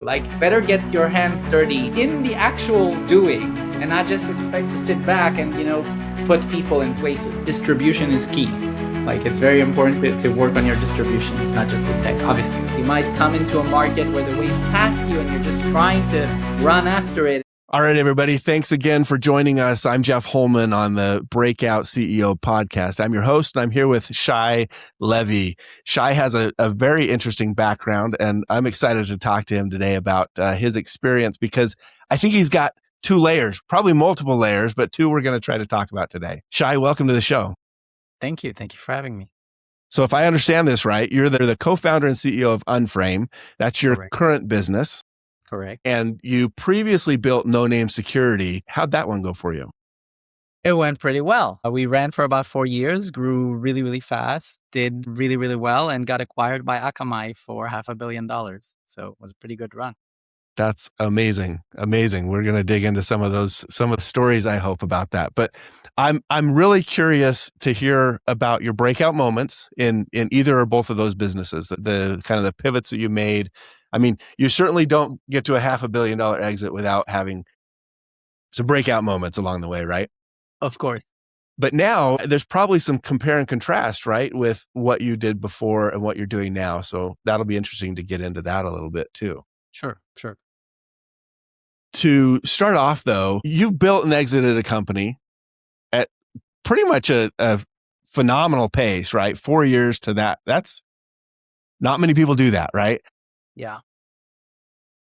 Like, better get your hands dirty in the actual doing and not just expect to sit back and, put people in places. Distribution is key. Like, it's very important to work on your distribution, not just the tech. Obviously, you might come into a market where the wave passed you and you're just trying to run after it. All right, everybody. Thanks again for joining us. I'm Jeff Holman on the Breakout CEO podcast. I'm your host, and I'm here with Shay Levi. Shay has a very interesting background, and I'm excited to talk to him today about his experience because I think he's got two layers, probably multiple layers, but two we're going to try to talk about today. Shay, welcome to the show. Thank you. Thank you for having me. So if I understand this right, you're the co-founder and CEO of Unframe. That's your Correct. current business. Correct. And you previously built Noname Security. How'd that one go for you? It went pretty well. We ran for about 4 years, grew really, really fast, did really, really well, and got acquired by Akamai for $500 million. So it was a pretty good run. That's amazing. Amazing. We're going to dig into some of the stories, I hope, about that. But I'm really curious to hear about your breakout moments in either or both of those businesses, the kind of the pivots that you made. I mean, you certainly don't get to a $500 million exit without having some breakout moments along the way, right? Of course. But now there's probably some compare and contrast, right, with what you did before and what you're doing now. So that'll be interesting to get into that a little bit too. Sure. To start off, though, you've built and exited a company at pretty much a phenomenal pace, right? 4 years to that. That's not many people do that, right? Yeah.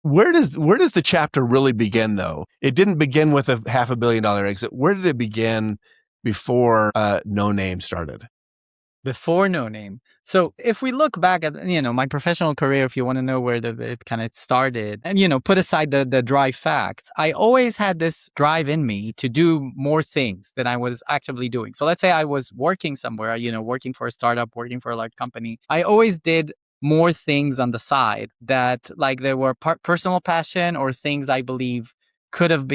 Where does the chapter really begin, though? It didn't begin with a $500 million exit. Where did it begin before Noname started? Before Noname. So if we look back at, my professional career, if you want to know where it kind of started, and, put aside the dry facts, I always had this drive in me to do more things than I was actively doing. So let's say I was working somewhere, working for a startup, working for a large company. I always did more things on the side that, like, there were personal passion or things I believe could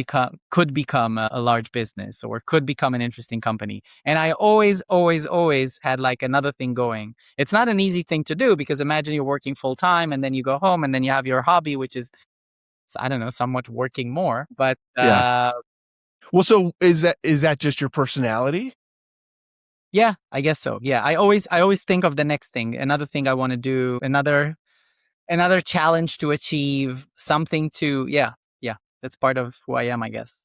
become a large business or could become an interesting company. And I always had like another thing going. It's not an easy thing to do because imagine you're working full time and then you go home and then you have your hobby, which is, I don't know, somewhat working more. But yeah. Well, so is that just your personality? Yeah, I guess so. Yeah, I always think of the next thing, another thing I want to do, another challenge to achieve, something to, yeah. That's part of who I am, I guess.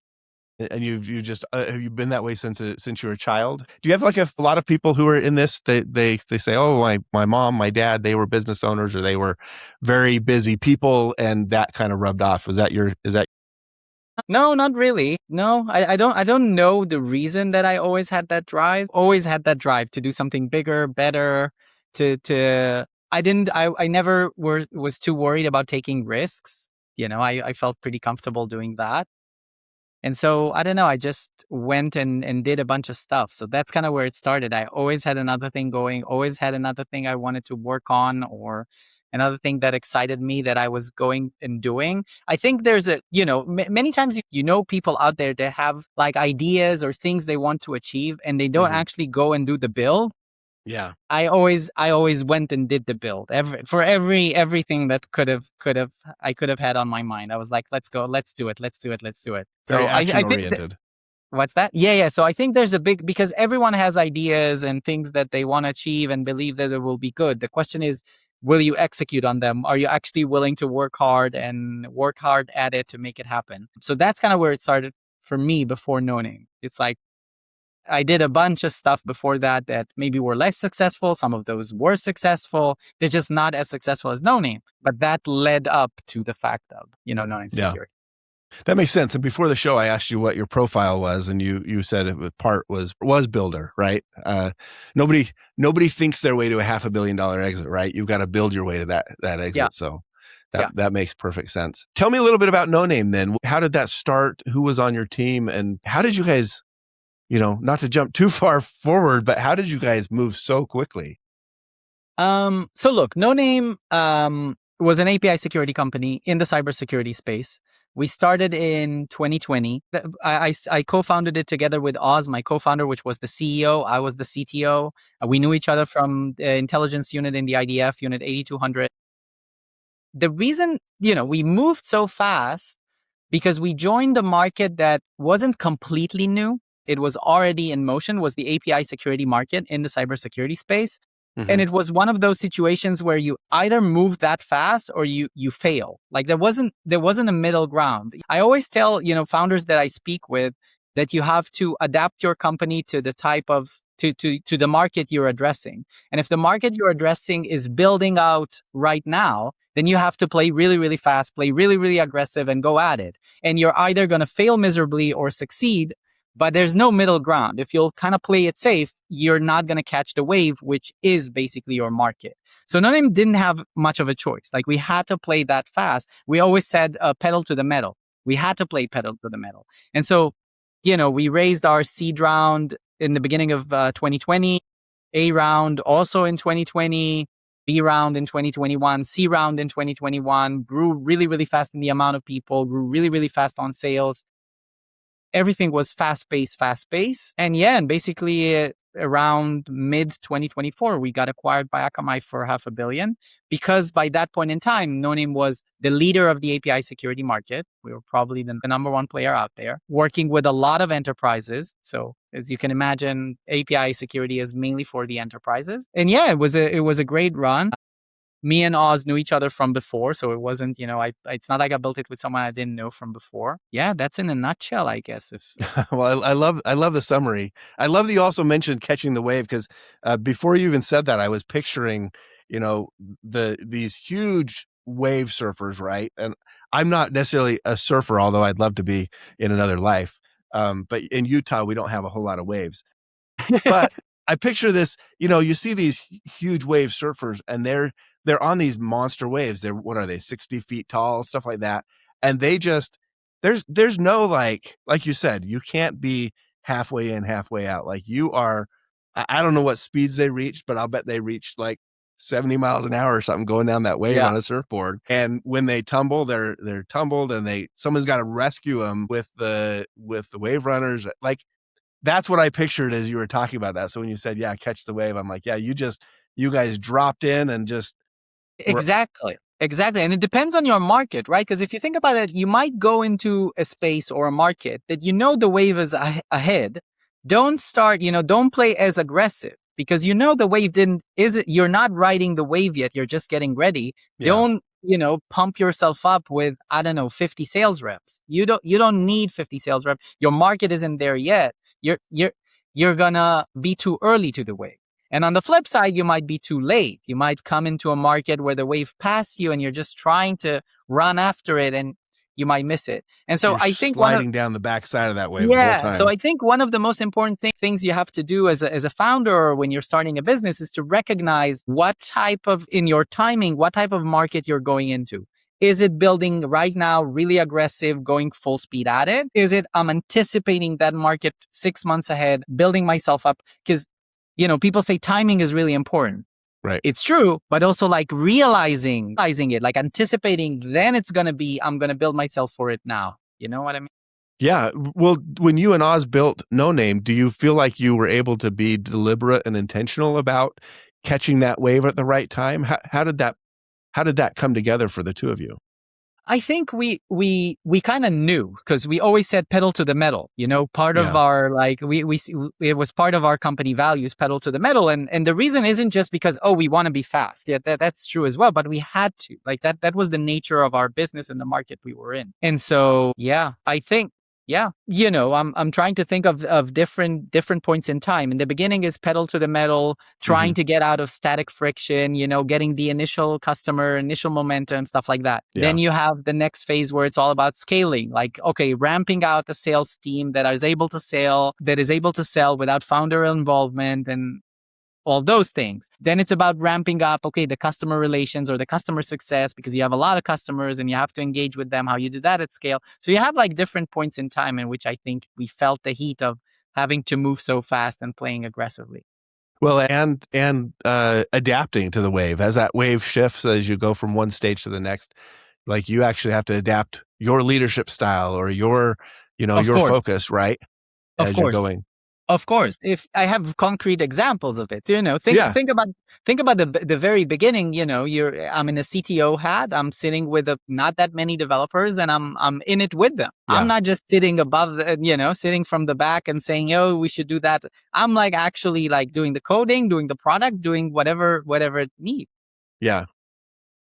And you just have you been that way since you were a child? Do you have like a lot of people who are in this? They say, oh, my mom, my dad, they were business owners or they were very busy people, and that kind of rubbed off. Is that? No, not really. No, I don't know the reason that I always had that drive. Always had that drive to do something bigger, better. I never was too worried about taking risks. I felt pretty comfortable doing that. And so, I don't know, I just went and did a bunch of stuff. So that's kind of where it started. I always had another thing going, always had another thing I wanted to work on or another thing that excited me that I was going and doing. I think there's many times, people out there that have like ideas or things they want to achieve and they don't actually go and do the build. Yeah. I always went and did the build everything that I could have had on my mind. I was like, let's go, let's do it. So Very I think action-oriented. What's that? Yeah. So I think there's because everyone has ideas and things that they want to achieve and believe that it will be good. The question is, will you execute on them? Are you actually willing to work hard at it to make it happen? So that's kind of where it started for me before Noname. It's like, I did a bunch of stuff before that maybe were less successful. Some of those were successful. They're just not as successful as Noname. But that led up to the fact of, Noname Security. That makes sense. And before the show, I asked you what your profile was, and you said part was builder, right? Nobody thinks their way to a $500 million exit, right? You've got to build your way to that exit. Yeah. So that makes perfect sense. Tell me a little bit about Noname then. How did that start? Who was on your team? And how did you guys, not to jump too far forward, but how did you guys move so quickly? So look, Noname was an API security company in the cybersecurity space. We started in 2020. I co-founded it together with Oz, my co-founder, which was the CEO. I was the CTO. We knew each other from the intelligence unit in the IDF, Unit 8200. the reason, we moved so fast because we joined a market that wasn't completely new. It was already in motion, was the API security market in the cybersecurity space. And it was one of those situations where you either move that fast or you fail. Like there wasn't a middle ground. I always tell, founders that I speak with that you have to adapt your company to the type of to the market you're addressing. And if the market you're addressing is building out right now, then you have to play really, really fast, play really, really aggressive and go at it. And you're either going to fail miserably or succeed, but there's no middle ground. If you'll kind of play it safe, you're not going to catch the wave, which is basically your market. So Noname didn't have much of a choice. Like we had to play that fast. We always said pedal to the metal. We had to play pedal to the metal. And so, we raised our seed round in the beginning of 2020, A round also in 2020, B round in 2021, C round in 2021, grew really, really fast in the amount of people, grew really, really fast on sales. Everything was fast paced. And basically around mid 2024, we got acquired by Akamai for $500 million because by that point in time, Noname was the leader of the API security market. We were probably the number one player out there, working with a lot of enterprises. So as you can imagine, API security is mainly for the enterprises. And it was a great run. Me and Oz knew each other from before, so it wasn't, it's not like I built it with someone I didn't know from before. Yeah, that's in a nutshell, I guess. Well, I love the summary. I love that you also mentioned catching the wave because before you even said that, I was picturing, these huge wave surfers, right? And I'm not necessarily a surfer, although I'd love to be in another life. But in Utah, we don't have a whole lot of waves. But I picture this, you see these huge wave surfers and they're on these monster waves. What are they, 60 feet tall, stuff like that. And they just, there's no like you said, you can't be halfway in, halfway out. Like you are, I don't know what speeds they reached, but I'll bet they reached like 70 miles an hour or something going down that wave on a surfboard. And when they tumble, they're tumbled and someone's got to rescue them with the wave runners. Like, that's what I pictured as you were talking about that. So when you said, catch the wave, I'm like, you guys dropped in and just. Exactly. And it depends on your market, right? Because if you think about it, you might go into a space or a market that the wave is ahead. Don't start, don't play as aggressive because the wave you're not riding the wave yet. You're just getting ready. Yeah. Don't, pump yourself up with, 50 sales reps. You don't need 50 sales reps. Your market isn't there yet. You're gonna be too early to the wave. And on the flip side, you might be too late. You might come into a market where the wave passed you and you're just trying to run after it and you might miss it. And so I think sliding down the backside of that wave the whole time. So I think one of the most important things you have to do as a founder or when you're starting a business is to recognize in your timing, what type of market you're going into. Is it building right now, really aggressive, going full speed at it? Is it I'm anticipating that market 6 months ahead, building myself up? Because, people say timing is really important. Right. It's true, but also like realizing it, like anticipating, then it's going to be, I'm going to build myself for it now. You know what I mean? Yeah. Well, when you and Oz built Noname, do you feel like you were able to be deliberate and intentional about catching that wave at the right time? How did that come together for the two of you? I think we kind of knew because we always said pedal to the metal, part of our, it was part of our company values, pedal to the metal. And the reason isn't just because, we want to be fast. Yeah, that's true as well. But we had to, that was the nature of our business and the market we were in. And so, I think, I'm trying to think of different points in time. In the beginning is pedal to the metal, trying to get out of static friction, getting the initial customer, initial momentum, stuff like that. Yeah. Then you have the next phase where it's all about scaling, like, ramping out the sales team that is able to sell without founder involvement and all those things. Then it's about ramping up, the customer relations or the customer success because you have a lot of customers and you have to engage with them, how you do that at scale. So you have different points in time in which I think we felt the heat of having to move so fast and playing aggressively. Well, and adapting to the wave as that wave shifts, as you go from one stage to the next, like you actually have to adapt your leadership style or your focus, right? Of course. You're going. Of course, if I have concrete examples of it, Yeah. think about the very beginning. I'm in a CTO hat. I'm sitting with not that many developers, and I'm in it with them. I'm Yeah. not just sitting above, sitting from the back and saying, "Oh, we should do that." I'm like actually like doing the coding, doing the product, doing whatever it needs. Yeah.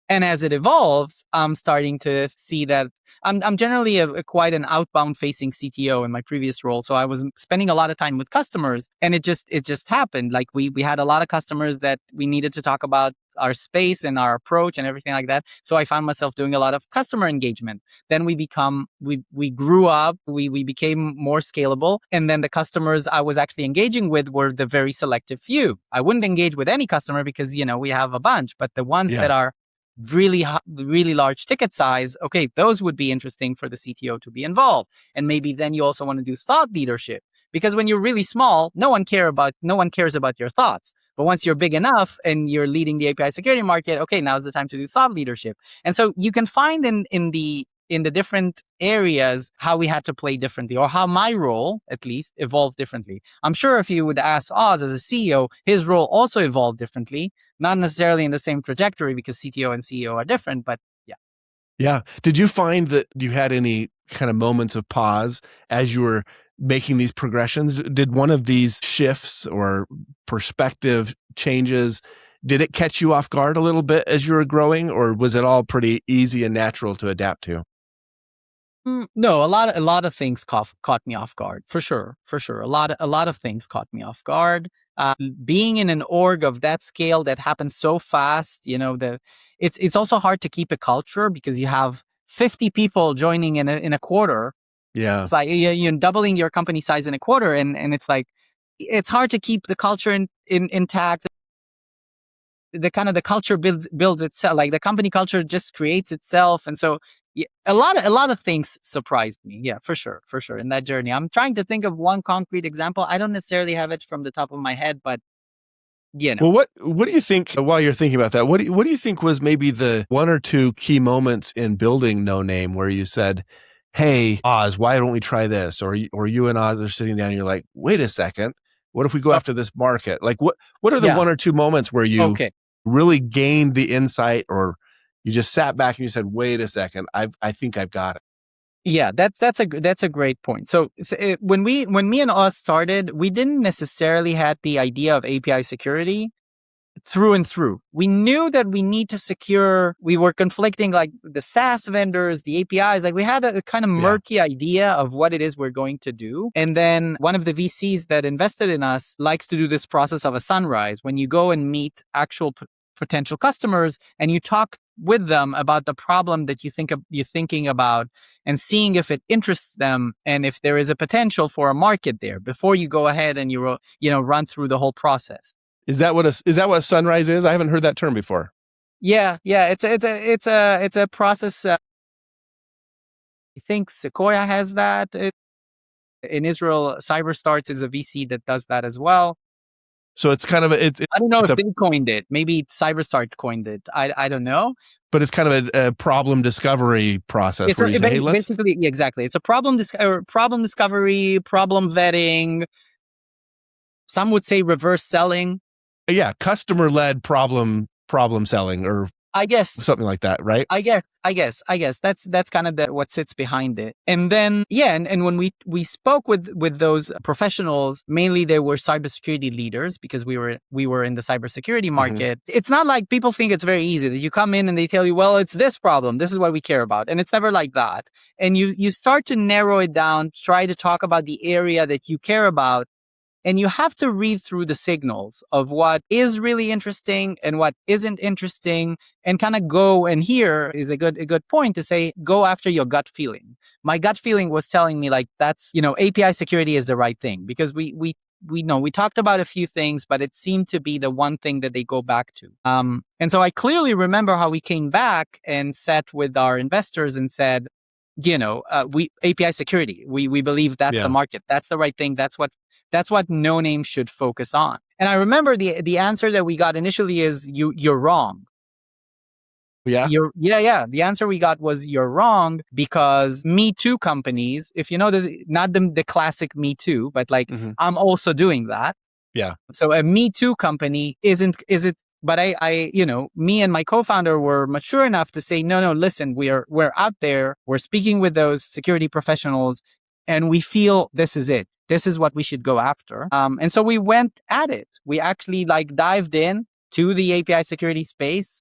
And as it evolves, I'm starting to see that I'm generally quite an outbound facing CTO in my previous role. So I was spending a lot of time with customers, and it just happened. Like we had a lot of customers that we needed to talk about our space and our approach and everything like that. So I found myself doing a lot of customer engagement. Then we grew up, we became more scalable. And then the customers I was actually engaging with were the very selective few. I wouldn't engage with any customer because, we have a bunch, but the ones that are really large ticket size, okay, those would be interesting for the CTO to be involved. And maybe then you also want to do thought leadership, because when you're really small, no one cares about your thoughts. But once you're big enough and you're leading the API security market, okay, now's the time to do thought leadership. And so you can find in the different areas how we had to play differently, or how my role at least evolved differently. I'm sure if you would ask Oz as a CEO, his role also evolved differently, not necessarily in the same trajectory because CTO and CEO are different, but yeah. Yeah. Did you find that you had any kind of moments of pause as you were making these progressions? Did one of these shifts or perspective changes, did it catch you off guard a little bit as you were growing, or was it all pretty easy and natural to adapt to? No, a lot of things caught me off guard, for sure. A lot of things caught me off guard. Being in an org of that scale that happens so fast, it's also hard to keep a culture because you have 50 people joining in a quarter. Yeah. It's like you're doubling your company size in a quarter, and it's like it's hard to keep the culture intact. The culture builds itself. Like the company culture just creates itself, and so yeah, a lot of things surprised me. Yeah, for sure in that journey. I'm trying to think of one concrete example. I don't necessarily have it from the top of my head, but Well, what do you think while you're thinking about that? What do you think was maybe the one or two key moments in building Noname where you said, "Hey, Oz, why don't we try this?" Or you and Oz are sitting down and you're like, "Wait a second. What if we go after this market?" Like what are the one or two moments where you really gained the insight, or you just sat back and you said, "Wait a second, I think I've got it." Yeah, that's a great point. So when me and Oz started, we didn't necessarily had the idea of API security through and through. We knew that we need to secure. We were conflicting like the SaaS vendors, the APIs. Like we had a kind of murky idea of what it is we're going to do. And then one of the VCs that invested in us likes to do this process of a sunrise, when you go and meet actual potential customers and you talk with them about the problem that you're thinking about, and seeing if it interests them and if there is a potential for a market there before you go ahead and you run through the whole process. Is that what a sunrise is? I haven't heard that term before. Yeah. It's a process. I think Sequoia has that. In Israel, CyberStarts is a VC that does that as well. So it's kind of I don't know if they coined it. Maybe CyberStart coined it. I don't know. But it's kind of a problem discovery process. Where you say, hey, basically, exactly. It's a problem discovery, problem vetting. Some would say reverse selling. Yeah, customer-led problem selling, or I guess something like that, right? I guess that's kind of what sits behind it. And then and when we spoke with those professionals, mainly they were cybersecurity leaders because we were in the cybersecurity market. Mm-hmm. It's not like people think it's very easy that you come in and they tell you, well, it's this problem, this is what we care about, and it's never like that. And you start to narrow it down, try to talk about the area that you care about. And you have to read through the signals of what is really interesting and what isn't interesting, and kind of go. And here is a good point to say, go after your gut feeling. My gut feeling was telling me like that's, API security is the right thing, because we talked about a few things, but it seemed to be the one thing that they go back to. And so I clearly remember how we came back and sat with our investors and said, we API security, we believe that's the market. That's the right thing. That's what Noname should focus on. And I remember the answer that we got initially is, you're wrong. Yeah. The answer we got was you're wrong, because Me Too companies, if you know not the classic Me Too, but like I'm also doing that. Yeah. So a Me Too company is it? But me and my co-founder were mature enough to say, no, listen, we're out there, we're speaking with those security professionals, and we feel this is it. This is what we should go after. And so we went at it. We actually like dived in to the API security space.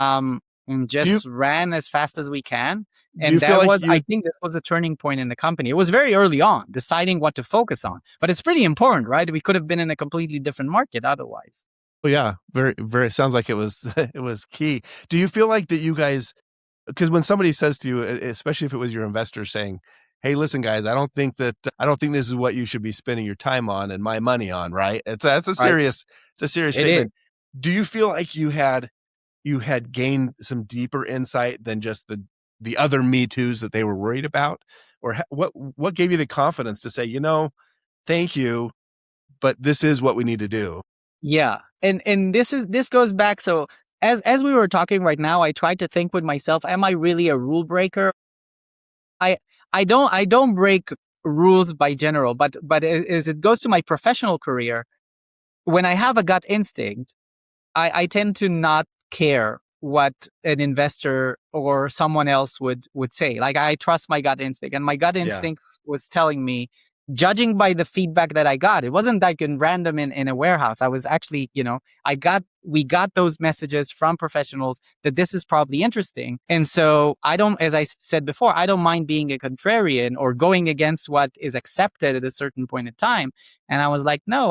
And just ran as fast as we can. And I think this was a turning point in the company. It was very early on, deciding what to focus on. But it's pretty important, right? We could have been in a completely different market otherwise. Well, yeah, very, very. Sounds like it was it was key. Do you feel like that you guys? Because when somebody says to you, especially if it was your investor saying, "Hey, listen, guys, I don't think this is what you should be spending your time on and my money on," right? That's a serious, it's a serious statement. Do you feel like you had gained some deeper insight than just the other Me Too's that they were worried about? Or what gave you the confidence to say, thank you, but this is what we need to do? Yeah. And this goes back. So as we were talking right now, I tried to think with myself, am I really a rule breaker? I don't break rules by general, but as it goes to my professional career, when I have a gut instinct, I tend to not care what an investor or someone else would say. Like, I trust my gut instinct, and my gut instinct was telling me, judging by the feedback that I got, it wasn't like random in a warehouse. I was actually, we got those messages from professionals that this is probably interesting. And so as I said before, I don't mind being a contrarian or going against what is accepted at a certain point in time. And I was like, no,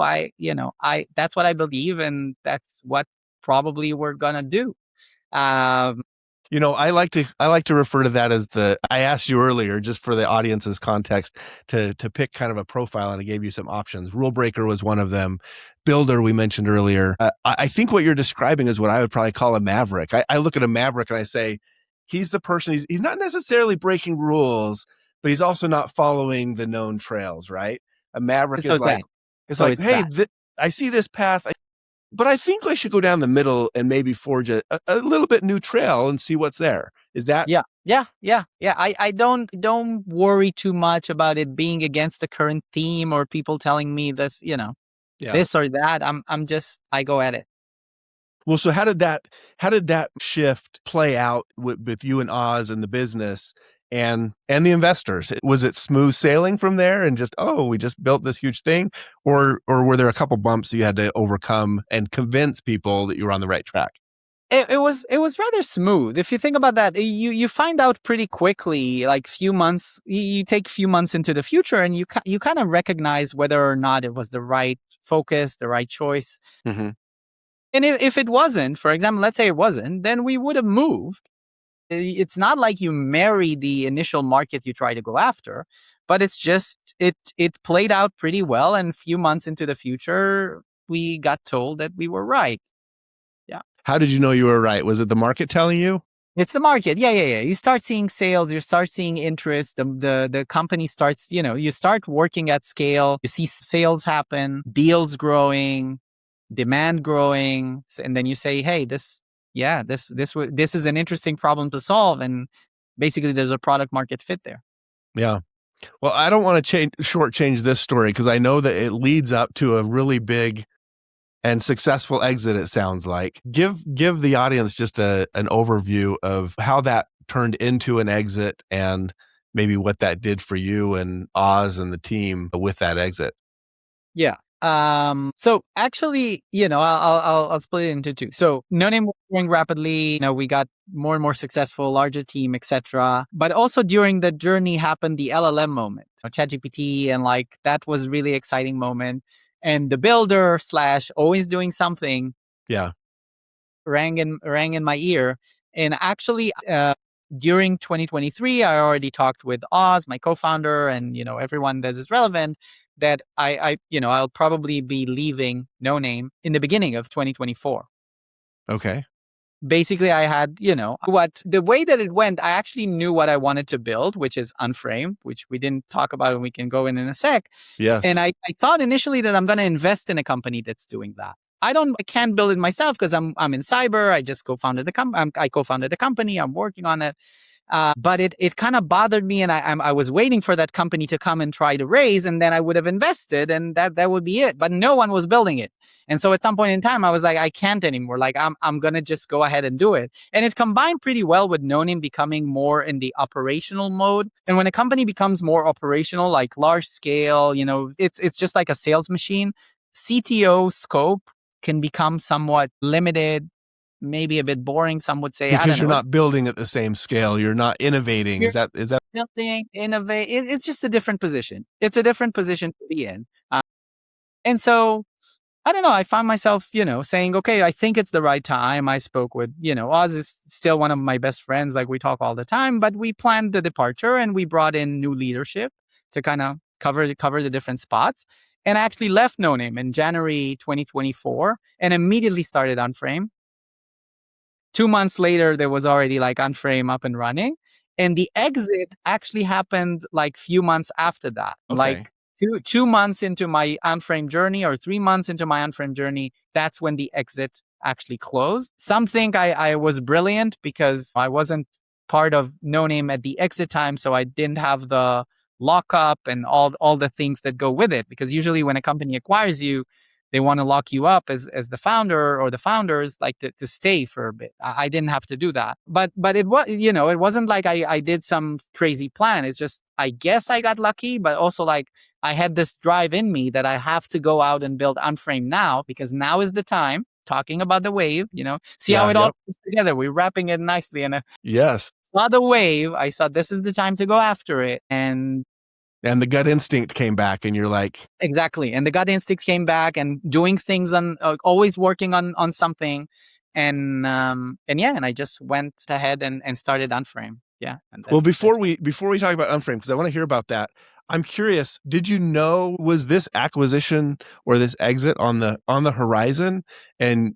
that's what I believe, and that's what probably we're gonna do. I like to refer to that as I asked you earlier, just for the audience's context, to pick kind of a profile, and I gave you some options. Rule breaker was one of them. Builder, we mentioned earlier. I think what you're describing is what I would probably call a maverick. I look at a maverick and I say, he's the person, he's not necessarily breaking rules, but he's also not following the known trails, right? A maverick is like, hey, I see this path, but I think I should go down the middle and maybe forge a little bit new trail and see what's there. Is that? Yeah. I don't worry too much about it being against the current theme or people telling me this, this or that. I go at it. Well, so how did that shift play out with you and Oz and the business and the investors? Was it smooth sailing from there and just, we just built this huge thing? Or were there a couple bumps you had to overcome and convince people that you were on the right track? It was rather smooth. If you think about that, you find out pretty quickly, like few months, you take a few months into the future, and you kind of recognize whether or not it was the right focus, the right choice. Mm-hmm. And if it wasn't, for example, let's say it wasn't, then we would have moved. It's not like you marry the initial market you try to go after, but it's just, it played out pretty well. And a few months into the future, we got told that we were right. Yeah. How did you know you were right? Was it the market telling you? It's the market. Yeah. You start seeing sales, you start seeing interest. The company starts, you start working at scale. You see sales happen, deals growing, demand growing. And then you say, hey, this is an interesting problem to solve. And basically there's a product market fit there. Yeah. Well, I don't want to shortchange this story, because I know that it leads up to a really big and successful exit, it sounds like. Give the audience just an overview of how that turned into an exit and maybe what that did for you and Oz and the team with that exit. Yeah. So actually, I'll split it into two. So Noname was growing rapidly. We got more and more successful, larger team, etc. But also during the journey happened the LLM moment, so ChatGPT, and that was really exciting moment. And the builder / always doing something, rang in my ear. And actually, during 2023, I already talked with Oz, my co-founder, and everyone that is relevant, that I'll probably be leaving Noname in the beginning of 2024. Okay. Basically, I had, the way that it went, I actually knew what I wanted to build, which is Unframe, which we didn't talk about, and we can go in a sec. Yes. And I thought initially that I'm going to invest in a company that's doing that. I can't build it myself because I'm in cyber. I just co-founded the company. I'm working on it. But it kind of bothered me, and I was waiting for that company to come and try to raise, and then I would have invested, and that would be it. But no one was building it, and so at some point in time, I was like, I can't anymore. Like I'm gonna just go ahead and do it. And it combined pretty well with Noname becoming more in the operational mode. And when a company becomes more operational, like large scale, it's just like a sales machine. CTO scope can become somewhat limited, maybe a bit boring, some would say. Because you're not building at the same scale. You're not innovating. Is that building, innovate? It's just a different position. It's a different position to be in. And so, I don't know, I found myself, saying, okay, I think it's the right time. I spoke with, Oz is still one of my best friends. Like we talk all the time, but we planned the departure and we brought in new leadership to kind of cover the different spots. And I actually left Noname in January 2024 and immediately started Unframe. 2 months later, there was already like Unframe up and running. And the exit actually happened like few months after that. Okay. Like 2 months into my Unframe journey or 3 months into my Unframe journey, that's when the exit actually closed. Some think I was brilliant because I wasn't part of Noname at the exit time. So I didn't have the lockup and all the things that go with it. Because usually when a company acquires you, they want to lock you up as the founder or the founders, like to stay for a bit. I didn't have to do that. But it was, it wasn't like I did some crazy plan. It's just, I guess I got lucky, but also like I had this drive in me that I have to go out and build Unframe now because now is the time. Talking about the wave, see how it all comes together. We're wrapping it nicely. And yes, saw the wave. I saw this is the time to go after it. And the gut instinct came back and you're like... Exactly. And the gut instinct came back and doing things on, always working on something. And I just went ahead and started Unframe. Yeah. Well, before we talk about Unframe, because I want to hear about that, I'm curious, did you know, was this acquisition or this exit on the horizon? And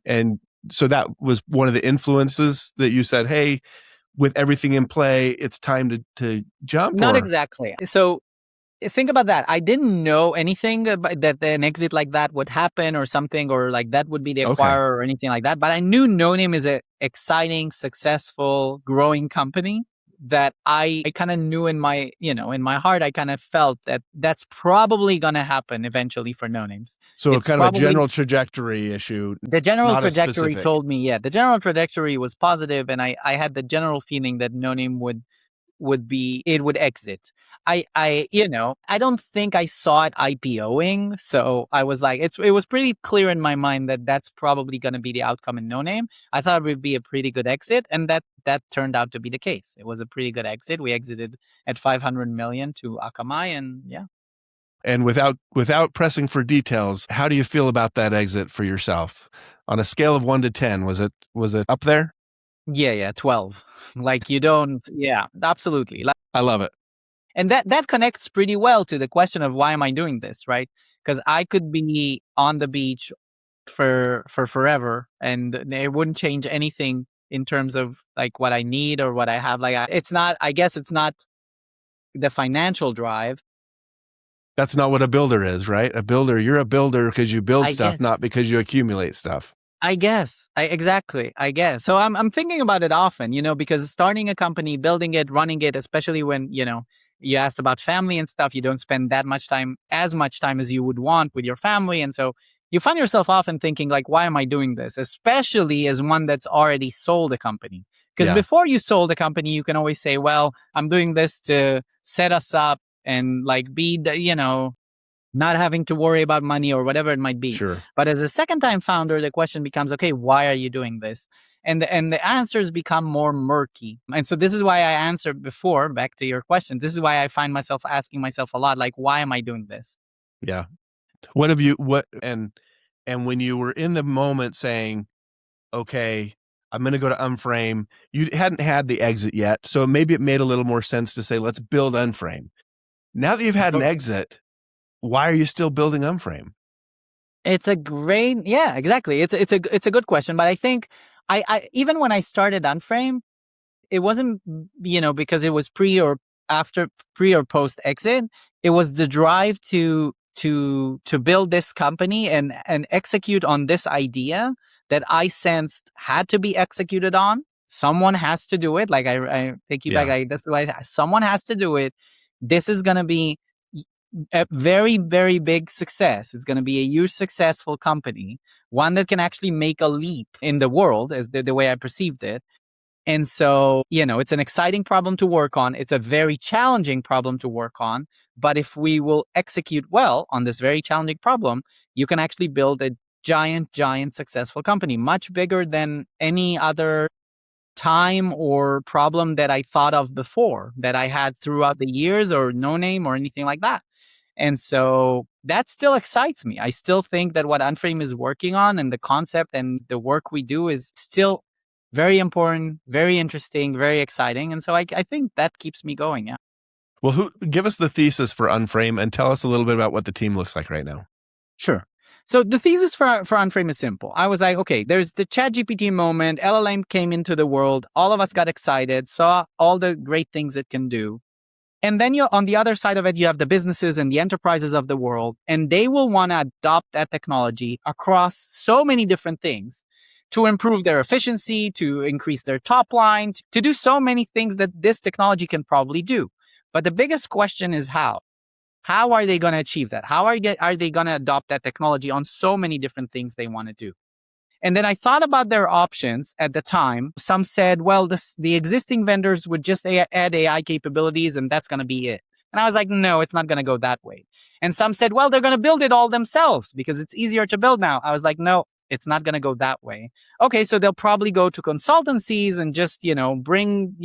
so that was one of the influences that you said, hey, with everything in play, it's time to jump? Not exactly. So think about that. I didn't know anything about that an exit like that would happen or something, or like that would be the acquirer or anything like that. But I knew Noname is an exciting, successful, growing company that I kind of knew in my heart. I kind of felt that that's probably going to happen eventually for Nonames. So it's kind of a general trajectory issue. The general trajectory told me, the general trajectory was positive, and I had the general feeling that Noname would exit. I don't think I saw it IPOing. So I was like, it was pretty clear in my mind that that's probably going to be the outcome in Noname. I thought it would be a pretty good exit. And that turned out to be the case. It was a pretty good exit. We exited at 500 million to Akamai, and yeah. And without pressing for details, how do you feel about that exit for yourself? On a scale of 1 to 10, was it up there? Yeah, 12. Like absolutely. I love it. And that connects pretty well to the question of why am I doing this, right? Because I could be on the beach for forever and it wouldn't change anything in terms of like what I need or what I have. Like I guess it's not the financial drive. That's not what a builder is, right? You're a builder because you build stuff, not because you accumulate stuff. I guess. So I'm thinking about it often, because starting a company, building it, running it, especially when, you asked about family and stuff, you don't spend as much time as you would want with your family. And so you find yourself often thinking like, why am I doing this? Especially as one that's already sold a company. Because before you sold a company, you can always say, well, I'm doing this to set us up and like be not having to worry about money or whatever it might be. Sure. But as a second-time founder, the question becomes, okay, why are you doing this? And the answers become more murky. And so this is why I answered before, back to your question, this is why I find myself asking myself a lot, like, why am I doing this? Yeah. And when you were in the moment saying, okay, I'm going to go to Unframe, you hadn't had the exit yet. So maybe it made a little more sense to say, let's build Unframe. Now that you've had an exit, why are you still building Unframe? It's a great, exactly. It's a good question, but I think I even when I started Unframe, it wasn't, because it was pre or post exit. It was the drive to to build this company and execute on this idea that I sensed had to be executed on. Someone has to do it. Like I take you back. That's why someone has to do it. This is going to be a very, very big success. It's going to be a huge successful company, one that can actually make a leap in the world, as the way I perceived it. And so, it's an exciting problem to work on. It's a very challenging problem to work on. But if we will execute well on this very challenging problem, you can actually build a giant, giant successful company, much bigger than any other time or problem that I thought of before, that I had throughout the years, or Noname or anything like that. And so that still excites me. I still think that what Unframe is working on and the concept and the work we do is still very important, very interesting, very exciting. And so I think that keeps me going. Yeah. Well, give us the thesis for Unframe and tell us a little bit about what the team looks like right now. Sure. So the thesis for Unframe is simple. I was like, okay, there's the ChatGPT moment. LLM came into the world. All of us got excited, saw all the great things it can do. And then on the other side of it, you have the businesses and the enterprises of the world, and they will want to adopt that technology across so many different things to improve their efficiency, to increase their top line, to do so many things that this technology can probably do. But the biggest question is how. How are they going to achieve that? How are they going to adopt that technology on so many different things they want to do? And then I thought about their options at the time. Some said, well, the existing vendors would just add AI capabilities and that's going to be it. And I was like, no, it's not going to go that way. And some said, well, they're going to build it all themselves because it's easier to build now. I was like, no, it's not going to go that way. Okay, so they'll probably go to consultancies and just, bring,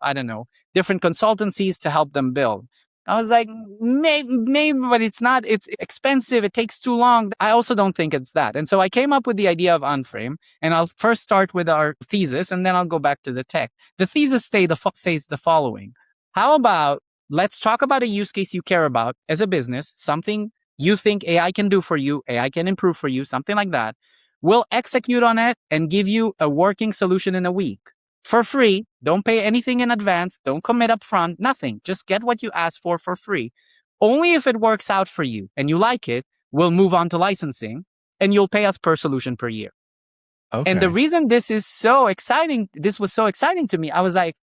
I don't know, different consultancies to help them build. I was like, maybe, but it's not, it's expensive. It takes too long. I also don't think it's that. And so I came up with the idea of Unframe, and I'll first start with our thesis, and then I'll go back to the tech. The thesis says the following. How about, let's talk about a use case you care about as a business, something you think AI can do for you, AI can improve for you, something like that. We'll execute on it and give you a working solution in a week. For free. Don't pay anything in advance. Don't commit up front. Nothing. Just get what you ask for free. Only if it works out for you and you like it, we'll move on to licensing and you'll pay us per solution per year. Okay. And the reason this was so exciting to me, I was like,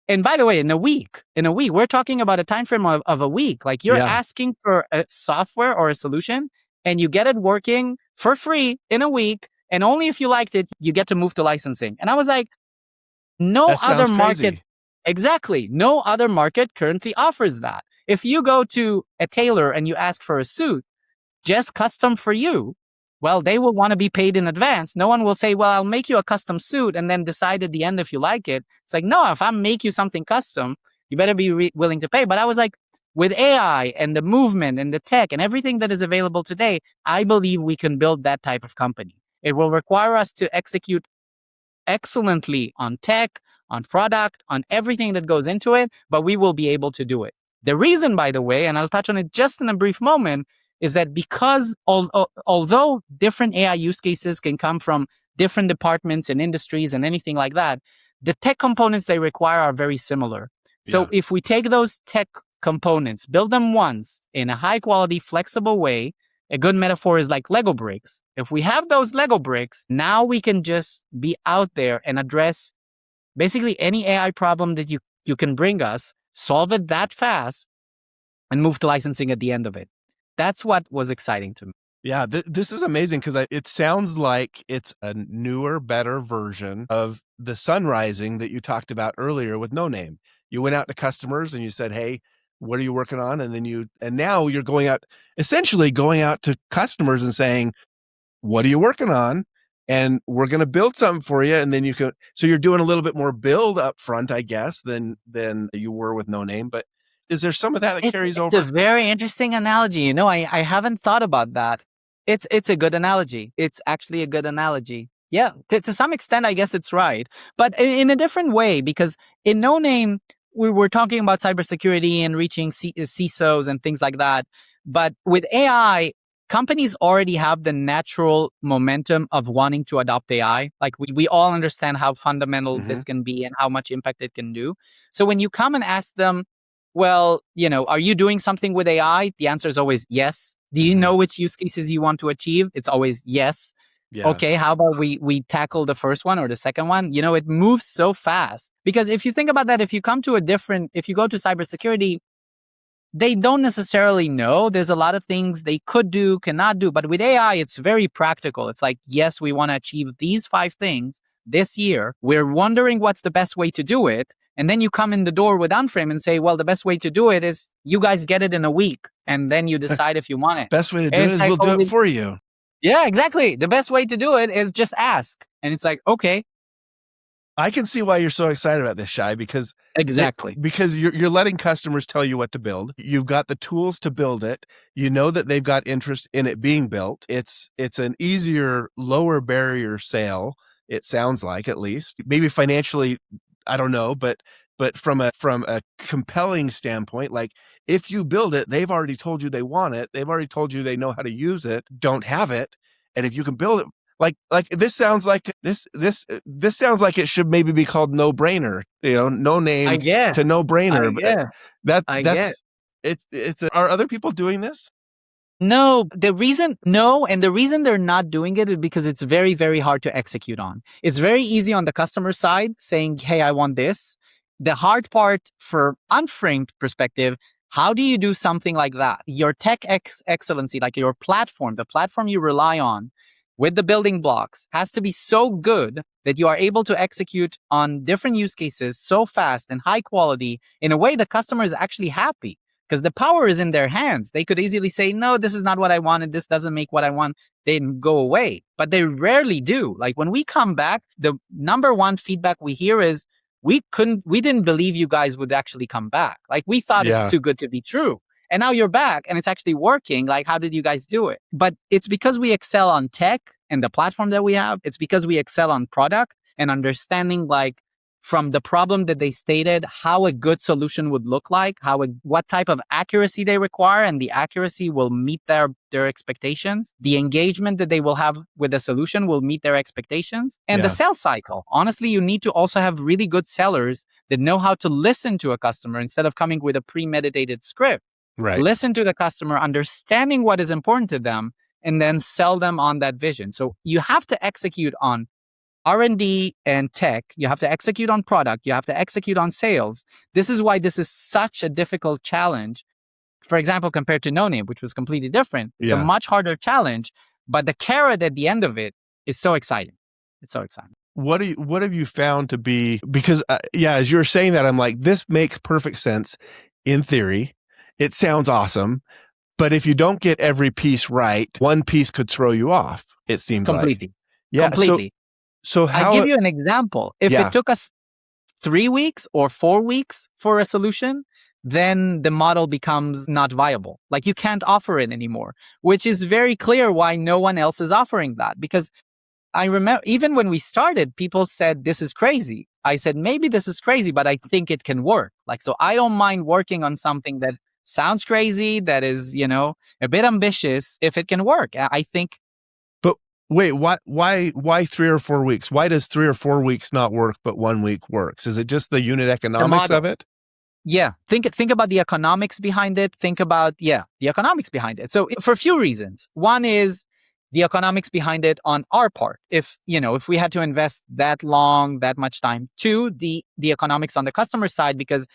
and by the way, in a week, we're talking about a time frame of a week. Like you're asking for a software or a solution and you get it working for free in a week. And only if you liked it, you get to move to licensing. And I was like, no other market, exactly. No other market currently offers that. If you go to a tailor and you ask for a suit, just custom for you, well, they will want to be paid in advance. No one will say, well, I'll make you a custom suit and then decide at the end if you like it. It's like, no, if I make you something custom, you better be willing to pay. But I was like, with AI and the movement and the tech and everything that is available today, I believe we can build that type of company. It will require us to execute excellently on tech, on product, on everything that goes into it, but we will be able to do it. The reason, by the way, and I'll touch on it just in a brief moment, is that because although different AI use cases can come from different departments and industries and anything like that, the tech components they require are very similar. So if we take those tech components, build them once in a high quality, flexible way, a good metaphor is like Lego bricks. If we have those Lego bricks, now we can just be out there and address basically any AI problem that you can bring us, solve it that fast, and move to licensing at the end of it. That's what was exciting to me. Yeah, this is amazing because it sounds like it's a newer, better version of the sunrising that you talked about earlier with Noname. You went out to customers and you said, hey, what are you working on? And now you're essentially going out to customers and saying, what are you working on? And we're going to build something for you. And then so you're doing a little bit more build up front, I guess, than you were with Noname. But is there some of that carries over? It's a very interesting analogy. I haven't thought about that. It's a good analogy. It's actually a good analogy. Yeah, to some extent, I guess it's right. But in a different way, because in Noname, we were talking about cybersecurity and reaching CISOs and things like that. But with AI, companies already have the natural momentum of wanting to adopt AI. Like we all understand how fundamental this can be and how much impact it can do. So when you come and ask them, well, are you doing something with AI? The answer is always yes. Do you know which use cases you want to achieve? It's always yes. Yeah. Okay, how about we tackle the first one or the second one? It moves so fast. Because if you think about that, if you go to cybersecurity, they don't necessarily know. There's a lot of things they could do, cannot do. But with AI, it's very practical. It's like, yes, we want to achieve these 5 things this year. We're wondering what's the best way to do it. And then you come in the door with Unframe and say, well, the best way to do it is you guys get it in a week. And then you decide if you want it. Best way to do it is we'll do it for you. Yeah, exactly. The best way to do it is just ask. And it's like, okay. I can see why you're so excited about this, Shay, because because you're letting customers tell you what to build. You've got the tools to build it. You know that they've got interest in it being built. It's an easier, lower barrier sale. It sounds like, at least, maybe financially, I don't know, but from a compelling standpoint, like if you build it, they've already told you they want it. They've already told you they know how to use it, don't have it, and if you can build it. Like this sounds like this sounds like it should maybe be called no brainer, no name to no brainer. Are other people doing this? No, the reason they're not doing it is because it's very, very hard to execute on. It's very easy on the customer side saying, hey, I want this. The hard part for Unframed perspective, how do you do something like that? Your tech excellency, like your platform, the platform you rely on, with the building blocks has to be so good that you are able to execute on different use cases so fast and high quality in a way the customer is actually happy, because the power is in their hands. They could easily say, no, this is not what I wanted. This doesn't make what I want. Then go away. But they rarely do. Like when we come back, the number one feedback we hear is, we didn't believe you guys would actually come back. Like we thought it's too good to be true. And now you're back and it's actually working. Like, how did you guys do it? But it's because we excel on tech and the platform that we have. It's because we excel on product and understanding, like, from the problem that they stated, how a good solution would look like, what type of accuracy they require, and the accuracy will meet their expectations. The engagement that they will have with the solution will meet their expectations. And the sales cycle. Honestly, you need to also have really good sellers that know how to listen to a customer instead of coming with a premeditated script. Right. Listen to the customer, understanding what is important to them, and then sell them on that vision. So you have to execute on R&D and tech. You have to execute on product. You have to execute on sales. This is why this is such a difficult challenge. For example, compared to Noname, which was completely different. It's a much harder challenge, but the carrot at the end of it is so exciting. It's so exciting. What have you found to be, because as you're saying that, I'm like, this makes perfect sense in theory. It sounds awesome, but if you don't get every piece right, one piece could throw you off, it seems completely. Yeah, completely. So how? I'll give you an example. If it took us 3 weeks or 4 weeks for a solution, then the model becomes not viable. Like you can't offer it anymore, which is very clear why no one else is offering that. Because I remember even when we started, people said, this is crazy. I said, maybe this is crazy, but I think it can work. Like, so I don't mind working on something that sounds crazy, that is, a bit ambitious, if it can work. I think. But wait, why 3 or 4 weeks? Why does 3 or 4 weeks not work, but 1 week works? Is it just the unit economics of it? Yeah. Think about the economics behind it. Think about, the economics behind it. So for a few reasons. One is the economics behind it on our part. If we had to invest that much time. 2, the economics on the customer side, because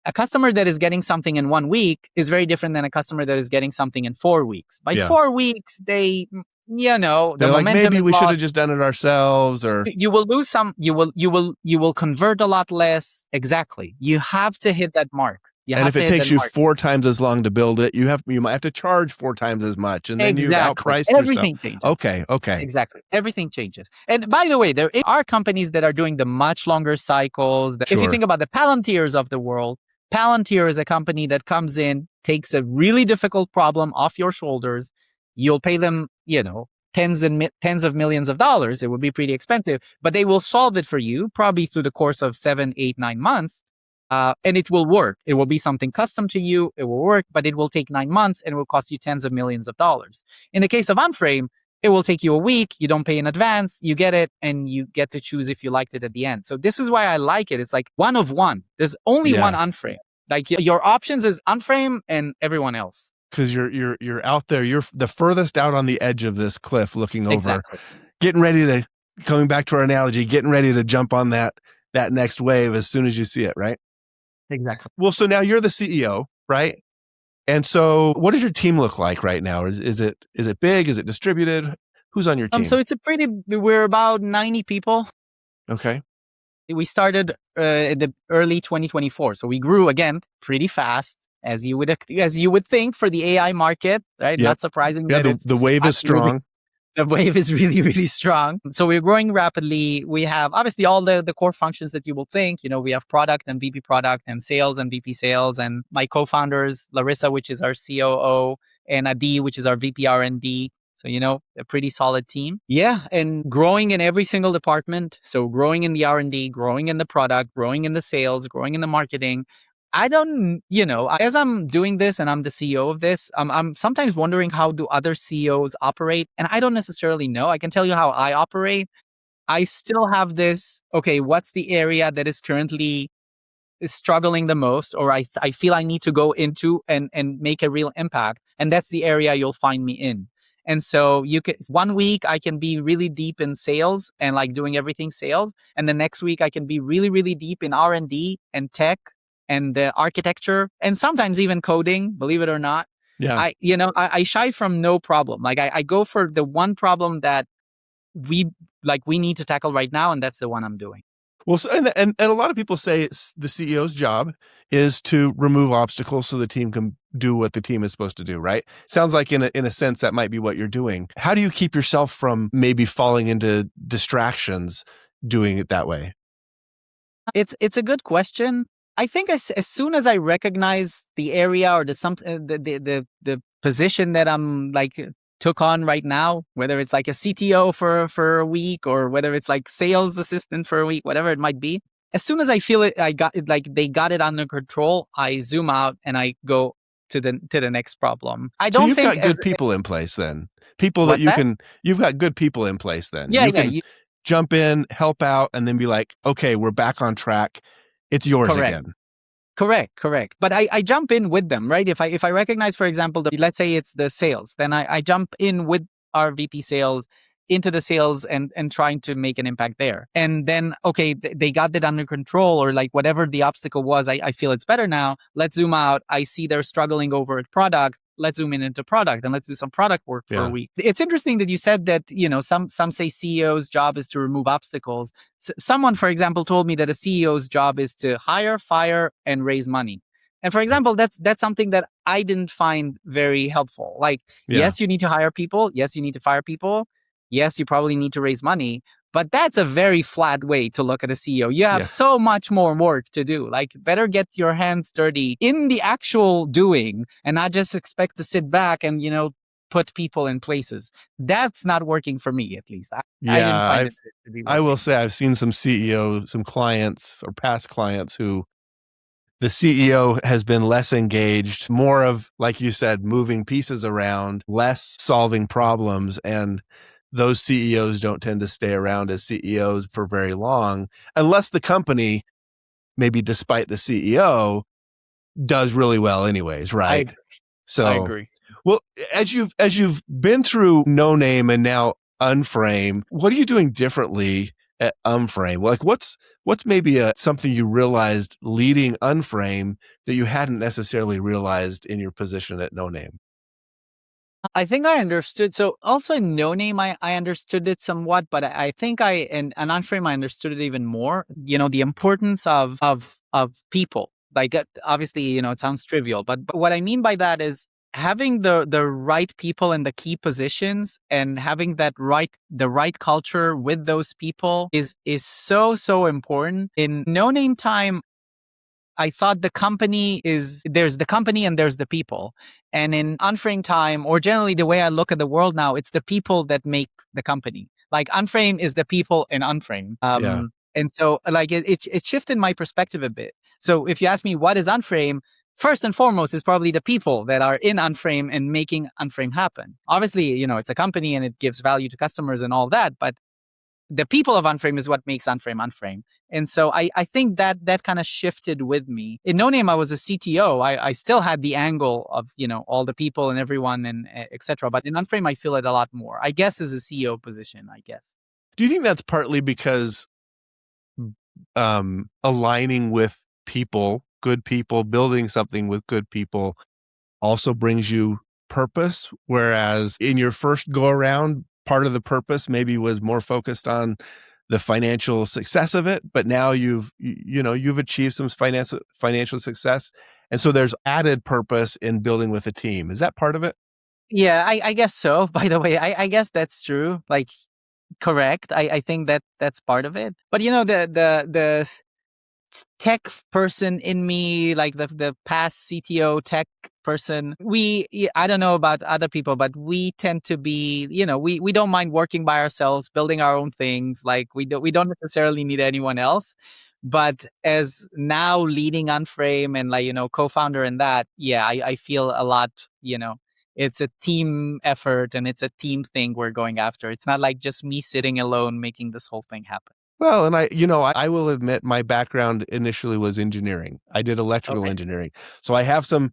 a customer that is getting something in 1 week is very different than a customer that is getting something in 4 weeks. By 4 weeks, the They're momentum like, maybe we lost. should have just done it ourselves, or you will lose some. You will convert a lot less. Exactly. You have to hit that mark. And if it takes you 4 times as long to build it, you might have to charge 4 times as much, and then you've outpriced yourself. Everything changes. Okay. Exactly. Everything changes. And by the way, there are companies that are doing the much longer cycles. If you think about the Palantirs of the world, Palantir is a company that comes in, takes a really difficult problem off your shoulders. You'll pay them, tens of millions of dollars. It would be pretty expensive, but they will solve it for you probably through the course of 7, 8, 9 months. And it will work. It will be something custom to you. It will work, but it will take 9 months and it will cost you tens of millions of dollars. In the case of Unframe, it will take you a week. You don't pay in advance. You get it, and you get to choose if you liked it at the end. So this is why I like it. It's like one of one. There's only one Unframe. Like your options is Unframe and everyone else. Because you're out there. You're the furthest out on the edge of this cliff, looking over, Exactly. getting ready to. Coming back to our analogy, getting ready to jump on that next wave as soon as you see it, right? Exactly. Well, so now you're the CEO, right? And so, what does your team look like right now? Is it big? Is it distributed? Who's on your team? So we're about 90 people. Okay. We started in the early 2024, so we grew again pretty fast, as you would think for the AI market, right? Yep. Not surprising Yeah, that the wave is strong. The wave is really, really strong. So we're growing rapidly. We have obviously all the core functions that you will think. We have product and VP product and sales and VP sales, and my co-founders, Larissa, which is our COO, and Adi, which is our VP R&D. So, a pretty solid team. Yeah. And growing in every single department. So growing in the R&D, growing in the product, growing in the sales, growing in the marketing. I don't, as I'm doing this and I'm the CEO of this, I'm sometimes wondering how do other CEOs operate? And I don't necessarily know. I can tell you how I operate. I still have this, okay, what's the area that is currently struggling the most, or I feel I need to go into and make a real impact. And that's the area you'll find me in. And so one week I can be really deep in sales and like doing everything sales. And the next week I can be really, really deep in R&D and tech and the architecture and sometimes even coding, believe it or not. Yeah. I shy from no problem. Like I go for the one problem that we need to tackle right now. And that's the one I'm doing. Well, so, and a lot of people say it's the CEO's job is to remove obstacles so the team can do what the team is supposed to do, right? Sounds like in a sense that might be what you're doing. How do you keep yourself from maybe falling into distractions doing it that way? It's a good question. I think as soon as I recognize the area or the position that I'm like took on right now, whether it's like a CTO for a week or whether it's like sales assistant for a week, whatever it might be, as soon as I feel it, I got it, like they got it under control, I zoom out and I go to the next problem. So you've got good people in place then. People that you've got good people in place then. Yeah, you can jump in, help out, and then be like, okay, we're back on track. It's yours again. Correct. But I jump in with them, right? If I recognize, for example, let's say it's the sales, then I jump in with our VP sales into the sales and trying to make an impact there. And then, okay, they got that under control or like whatever the obstacle was, I feel it's better now. Let's zoom out. I see they're struggling over at product. Let's zoom in into product and let's do some product work for a week. It's interesting that you said that, some say CEO's job is to remove obstacles. Someone, for example, told me that a CEO's job is to hire, fire, and raise money. And for example, that's something that I didn't find very helpful. Like, yes, you need to hire people. Yes, you need to fire people. Yes, you probably need to raise money. But that's a very flat way to look at a CEO. You have so much more work to do. Like, better get your hands dirty in the actual doing and not just expect to sit back and, put people in places. That's not working for me, at least. I didn't find it to be working. I will say I've seen some CEOs, some clients or past clients who the CEO has been less engaged, more of, like you said, moving pieces around, less solving problems. And those CEOs don't tend to stay around as CEOs for very long, unless the company, maybe despite the CEO, does really well anyways, right? I agree. Well, as you've been through Noname and now Unframe, what are you doing differently at Unframe? Like what's maybe something you realized leading Unframe that you hadn't necessarily realized in your position at Noname? I think I understood. So also in Noname, I understood it somewhat, but I think in Unframe, I understood it even more. The importance of people. Like obviously, it sounds trivial, but what I mean by that is having the right people in the key positions and having the right culture with those people is so important. In Noname time, I thought there's the company and there's the people. And in Unframe time, or generally the way I look at the world now, it's the people that make the company. Like Unframe is the people in Unframe. And so like it shifted my perspective a bit. So if you ask me what is Unframe, first and foremost is probably the people that are in Unframe and making Unframe happen. Obviously, it's a company and it gives value to customers and all that, but the people of Unframe is what makes Unframe Unframe. And so I think that kind of shifted with me. In Noname, I was a CTO. I still had the angle of, all the people and everyone and etc. But in Unframe, I feel it a lot more, I guess, as a CEO position, I guess. Do you think that's partly because aligning with people, good people, building something with good people also brings you purpose? Whereas in your first go around, part of the purpose maybe was more focused on the financial success of it, but now you've achieved some financial success. And so there's added purpose in building with a team. Is that part of it? Yeah, I guess so. By the way, I guess that's true. Like, correct. I think that's part of it. But the tech person in me, like the past CTO tech person, I don't know about other people, but we tend to be, we don't mind working by ourselves, building our own things. Like we don't necessarily need anyone else. But as now leading Unframe and co-founder in that, yeah, I feel a lot, it's a team effort and it's a team thing we're going after. It's not like just me sitting alone making this whole thing happen. Well, and I will admit my background initially was engineering. I did electrical engineering. So I have some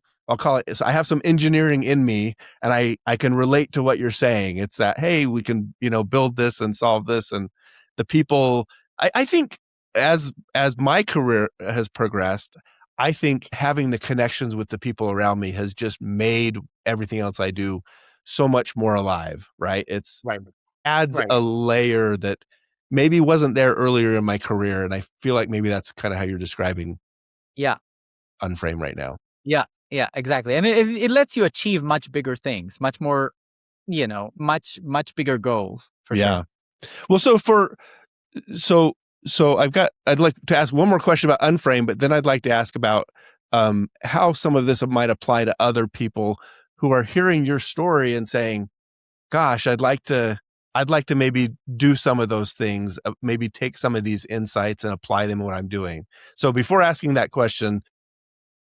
engineering in me, and I can relate to what you're saying. It's that, hey, we can, build this and solve this. And the people, I think as my career has progressed, I think having the connections with the people around me has just made everything else I do so much more alive, right? Adds a layer that maybe wasn't there earlier in my career. And I feel like maybe that's kind of how you're describing Unframe right now. Yeah, exactly. And it lets you achieve much bigger things, much more, much bigger goals for sure. Well, so I'd like to ask one more question about Unframe, but then I'd like to ask about how some of this might apply to other people who are hearing your story and saying, gosh, I'd like to maybe do some of those things, maybe take some of these insights and apply them to what I'm doing. So before asking that question,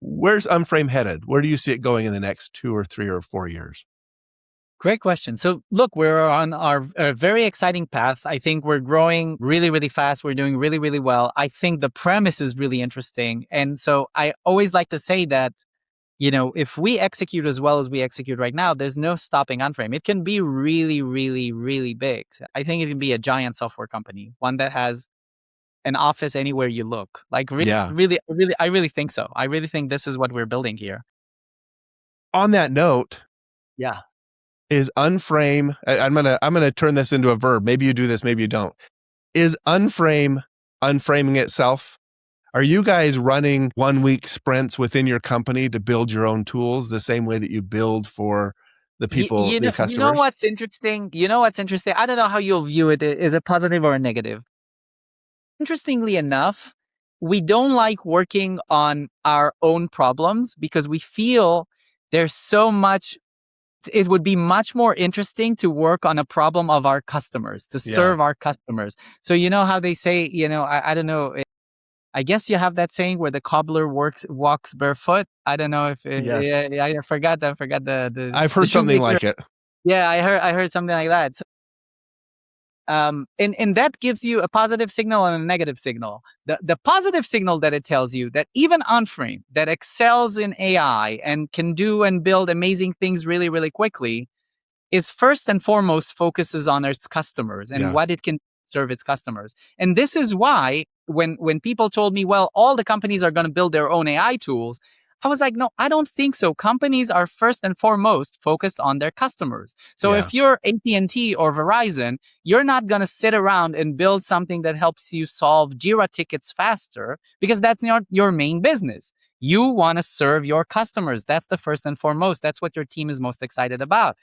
where's Unframe headed? Where do you see it going in the next 2 or 3 or 4 years? Great question. So look, we're on our very exciting path. I think we're growing really, really fast. We're doing really, really well. I think the premise is really interesting. And so I always like to say that, if we execute as well as we execute right now, there's no stopping Unframe. It can be really, really, really big. I think it can be a giant software company, one that has an office anywhere you look. Like really, I really think so. I really think this is what we're building here. On that note, is Unframe, I'm gonna turn this into a verb. Maybe you do this, maybe you don't. Is Unframe unframing itself? Are you guys running 1-week sprints within your company to build your own tools the same way that you build for the people, your customers? You know what's interesting? I don't know how you'll view it. Is it positive or a negative? Interestingly enough, we don't like working on our own problems because we feel there's so much. It would be much more interesting to work on a problem of our customers, to serve our customers. So you know how they say, I don't know. I guess you have that saying where the cobbler walks barefoot. I don't know if I forgot the I've heard something like it. Yeah, I heard something like that. So, and that gives you a positive signal and a negative signal. The positive signal that it tells you that even Unframe, that excels in AI and can do and build amazing things really, really quickly, is first and foremost focuses on its customers and what it can serve its customers. And this is why when people told me, well, all the companies are going to build their own AI tools, I was like, no, I don't think so. Companies are first and foremost focused on their customers. So if you're AT&T or Verizon, you're not going to sit around and build something that helps you solve Jira tickets faster because that's not your main business. You want to serve your customers. That's the first and foremost. That's what your team is most excited about.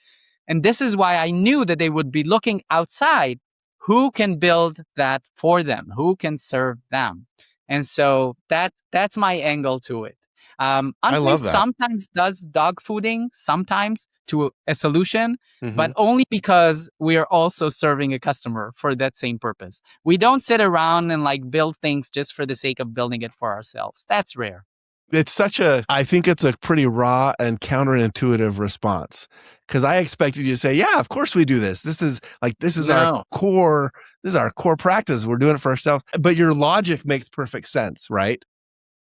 And this is why I knew that they would be looking outside. Who can build that for them? Who can serve them? And so that's my angle to it. I love that. Sometimes does dog fooding, sometimes to a solution, but only because we are also serving a customer for that same purpose. We don't sit around and build things just for the sake of building it for ourselves. That's rare. I think it's a pretty raw and counterintuitive response because I expected you to say, yeah, of course we do this. This is our core. is our core practice. We're doing it for ourselves. But your logic makes perfect sense, right?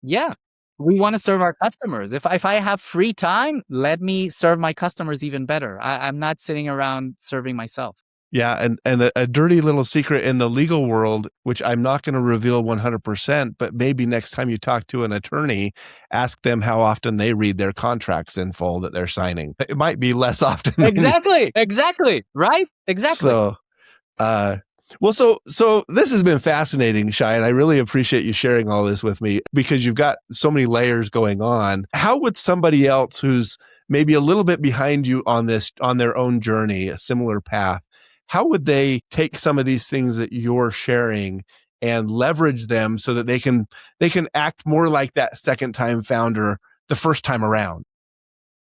Yeah. We want to serve our customers. If I have free time, let me serve my customers even better. I'm not sitting around serving myself. Yeah, and a dirty little secret in the legal world, which I'm not going to reveal 100%, but maybe next time you talk to an attorney, ask them how often they read their contracts in full that they're signing. It might be less often. Exactly. Right? Exactly. So, so this has been fascinating, Shay, and I really appreciate you sharing all this with me because you've got so many layers going on. How would somebody else who's maybe a little bit behind you on this, on their own journey, a similar path, how would they take some of these things that you're sharing and leverage them so that they can act more like that second time founder the first time around?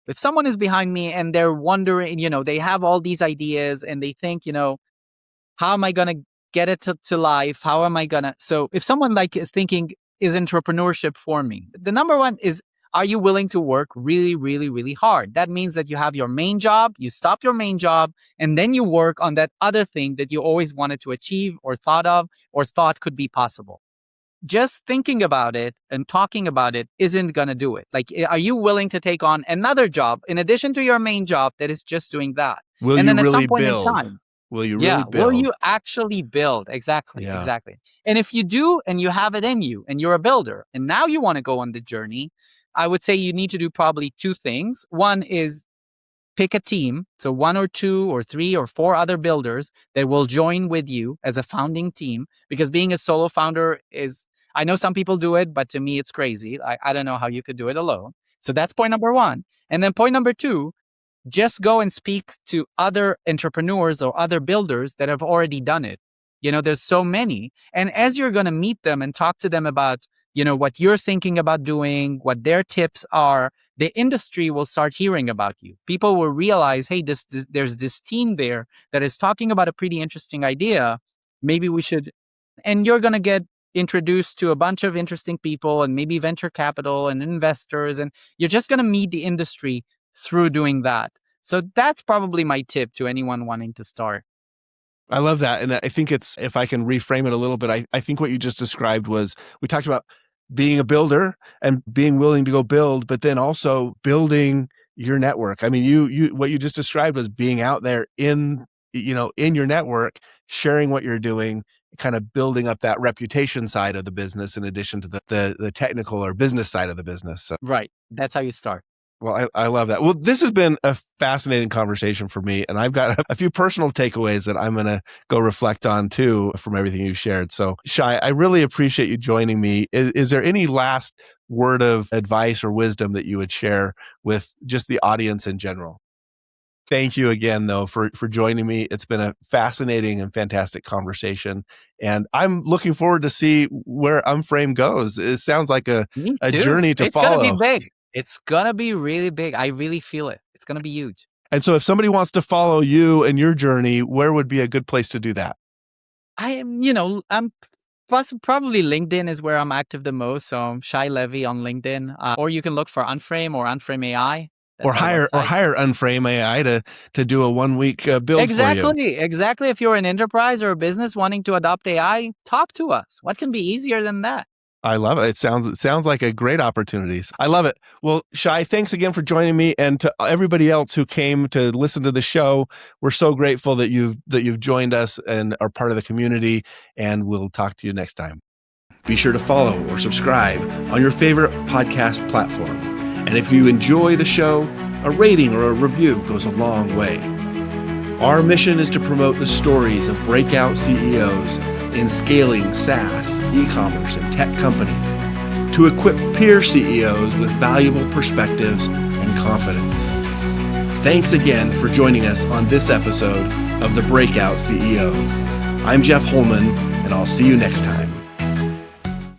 If someone is behind me and they're wondering, they have all these ideas and they think, how am I going to get it to life? How am I going to? So if someone is thinking, is entrepreneurship for me? The number one is, are you willing to work really, really, really hard? That means that you have your main job, you stop your main job, and then you work on that other thing that you always wanted to achieve or thought of or thought could be possible. Just thinking about it and talking about it isn't going to do it. Are you willing to take on another job in addition to your main job that is just doing that? Will and you then at really some point build? in time, will you really build? Will you actually build? Exactly. And if you do, and you have it in you, and you're a builder, and now you want to go on the journey, I would say you need to do probably two things. One is pick a team. So 1 or 2 or 3 or 4 other builders that will join with you as a founding team, because being a solo founder is, I know some people do it, but to me, it's crazy. I don't know how you could do it alone. So that's point number 1. And then point number 2, just go and speak to other entrepreneurs or other builders that have already done it. There's so many. And as you're going to meet them and talk to them about, what you're thinking about doing, what their tips are, the industry will start hearing about you. People will realize, hey, there's this team there that is talking about a pretty interesting idea. Maybe we should, and you're going to get introduced to a bunch of interesting people and maybe venture capital and investors, and you're just going to meet the industry through doing that. So that's probably my tip to anyone wanting to start. I love that. And I think if I can reframe it a little bit, I think what you just described was, we talked about being a builder and being willing to go build, but then also building your network. I mean, what you just described was being out there in your network, sharing what you're doing, kind of building up that reputation side of the business in addition to the technical or business side of the business. So. Right. That's how you start. Well, I love that. Well, this has been a fascinating conversation for me, and I've got a few personal takeaways that I'm going to go reflect on too from everything you shared. So, Shay, I really appreciate you joining me. Is there any last word of advice or wisdom that you would share with just the audience in general? Thank you again, though, for joining me. It's been a fascinating and fantastic conversation, and I'm looking forward to see where Unframe goes. It sounds like a journey to follow. It's going to be big. It's going to be really big. I really feel it. It's going to be huge. And so if somebody wants to follow you and your journey, where would be a good place to do that? I'm probably LinkedIn is where I'm active the most. So I'm Shay Levi on LinkedIn, or you can look for Unframe or Unframe AI. Or hire Unframe AI to do a 1-week build for you. Exactly. If you're an enterprise or a business wanting to adopt AI, talk to us. What can be easier than that? I love it. It sounds like a great opportunity. I love it. Well, Shay, thanks again for joining me, and to everybody else who came to listen to the show. We're so grateful that you've joined us and are part of the community, and we'll talk to you next time. Be sure to follow or subscribe on your favorite podcast platform. And if you enjoy the show, a rating or a review goes a long way. Our mission is to promote the stories of breakout CEOs in scaling SaaS, e-commerce, and tech companies, to equip peer CEOs with valuable perspectives and confidence. Thanks again for joining us on this episode of The Breakout CEO. I'm Jeff Holman, and I'll see you next time.